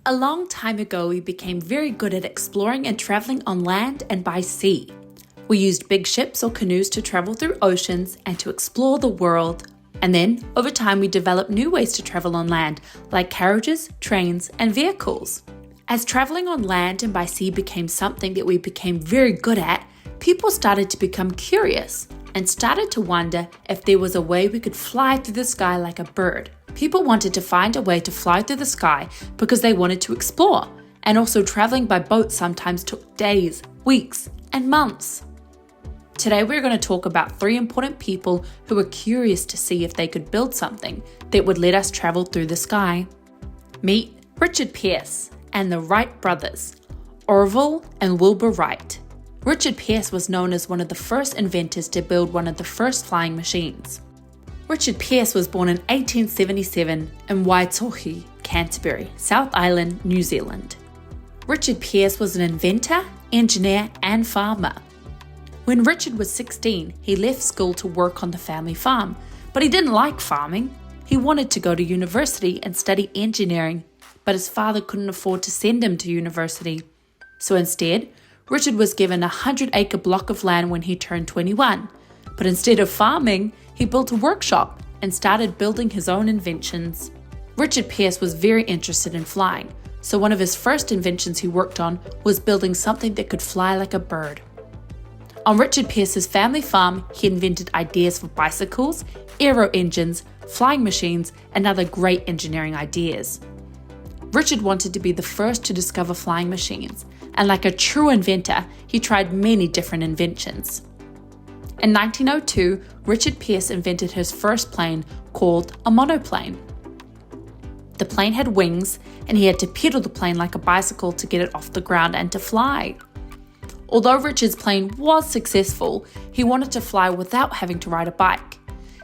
A long time ago, we became very good at exploring and traveling on land and by sea. We used big ships or canoes to travel through oceans and to explore the world. And then, over time, we developed new ways to travel on land, like carriages, trains, and vehicles. As traveling on land and by sea became something that we became very good at, people started to become curious and started to wonder if there was a way we could fly through the sky like a bird. People wanted to find a way to fly through the sky because they wanted to explore, and also traveling by boat sometimes took days, weeks, and months. Today we're going to talk about 3 important people who were curious to see if they could build something that would let us travel through the sky. Meet Richard Pearse and the Wright Brothers, Orville and Wilbur Wright. Richard Pearse was known as one of the first inventors to build one of the first flying machines. Richard Pearse was born in 1877 in Waitohi, Canterbury, South Island, New Zealand. Richard Pearse was an inventor, engineer, and farmer. When Richard was 16, he left school to work on the family farm, but he didn't like farming. He wanted to go to university and study engineering, but his father couldn't afford to send him to university. So instead, Richard was given a 100-acre block of land when he turned 21. But instead of farming, he built a workshop and started building his own inventions. Richard Pearse was very interested in flying, so one of his first inventions he worked on was building something that could fly like a bird. On Richard Pearse's family farm, he invented ideas for bicycles, aero engines, flying machines, and other great engineering ideas. Richard wanted to be the first to discover flying machines, and like a true inventor, he tried many different inventions. In 1902, Richard Pearse invented his first plane called a monoplane. The plane had wings, and he had to pedal the plane like a bicycle to get it off the ground and to fly. Although Richard's plane was successful, he wanted to fly without having to ride a bike.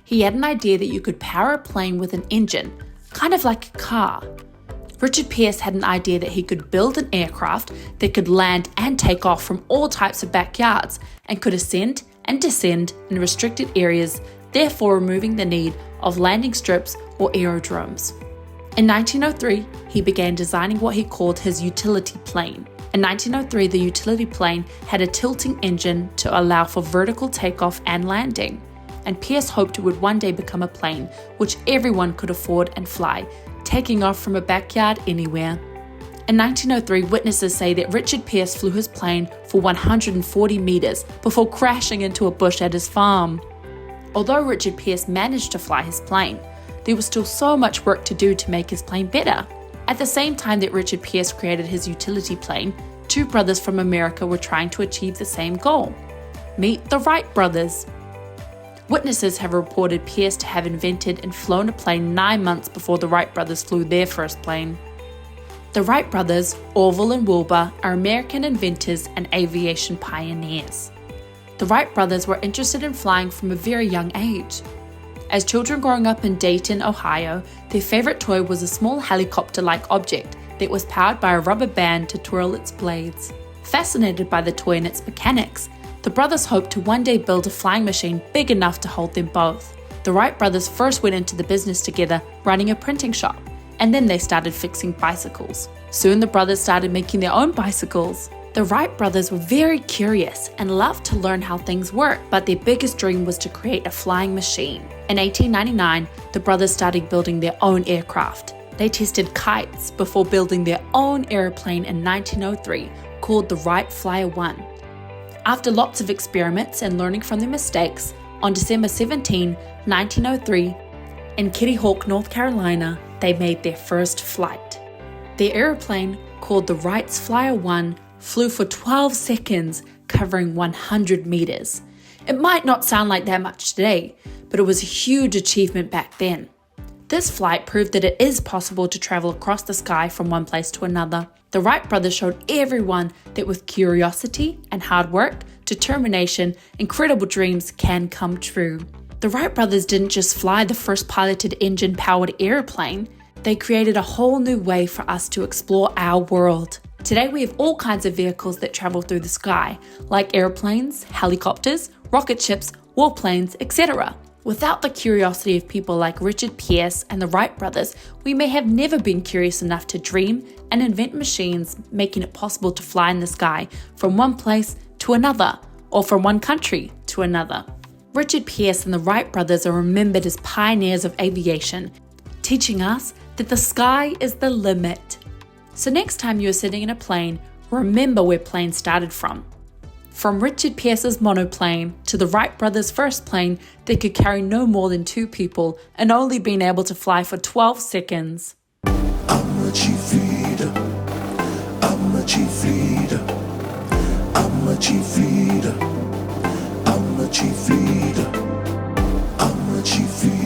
He had an idea that you could power a plane with an engine, kind of like a car. Richard Pearse had an idea that he could build an aircraft that could land and take off from all types of backyards and could ascend and descend in restricted areas, therefore removing the need of landing strips or aerodromes. In 1903, he began designing what he called his utility plane. In 1903, the utility plane had a tilting engine to allow for vertical takeoff and landing, and Pearse hoped it would one day become a plane which everyone could afford and fly, taking off from a backyard anywhere. In 1903, witnesses say that Richard Pearse flew his plane for 140 meters before crashing into a bush at his farm. Although Richard Pearse managed to fly his plane, there was still so much work to do to make his plane better. At the same time that Richard Pearse created his utility plane, 2 brothers from America were trying to achieve the same goal. Meet the Wright Brothers. Witnesses have reported Pearse to have invented and flown a plane 9 months before the Wright brothers flew their first plane. The Wright brothers, Orville and Wilbur, are American inventors and aviation pioneers. The Wright brothers were interested in flying from a very young age. As children growing up in Dayton, Ohio, their favorite toy was a small helicopter-like object that was powered by a rubber band to twirl its blades. Fascinated by the toy and its mechanics, the brothers hoped to one day build a flying machine big enough to hold them both. The Wright brothers first went into the business together, running a printing shop, and then they started fixing bicycles. Soon the brothers started making their own bicycles. The Wright brothers were very curious and loved to learn how things work, but their biggest dream was to create a flying machine. In 1899, the brothers started building their own aircraft. They tested kites before building their own airplane in 1903, called the Wright Flyer 1. After lots of experiments and learning from their mistakes, on December 17, 1903, in Kitty Hawk, North Carolina, they made their first flight. Their airplane, called the Wright's Flyer 1, flew for 12 seconds, covering 100 meters. It might not sound like that much today, but it was a huge achievement back then. This flight proved that it is possible to travel across the sky from one place to another. The Wright brothers showed everyone that with curiosity and hard work, determination, incredible dreams can come true. The Wright brothers didn't just fly the first piloted engine-powered airplane, they created a whole new way for us to explore our world. Today we have all kinds of vehicles that travel through the sky, like airplanes, helicopters, rocket ships, warplanes, etc. Without the curiosity of people like Richard Pearse and the Wright brothers, we may have never been curious enough to dream and invent machines making it possible to fly in the sky from one place to another, or from one country to another. Richard Pearse and the Wright brothers are remembered as pioneers of aviation, teaching us that the sky is the limit. So next time you are sitting in a plane, remember where planes started from. From Richard Pearse's monoplane to the Wright brothers' first plane that could carry no more than 2 people and only being able to fly for 12 seconds. I'm a chief feeder. I'm a chief feeder. I'm a chief feeder. I'm a chief feeder. I'm a chief feeder.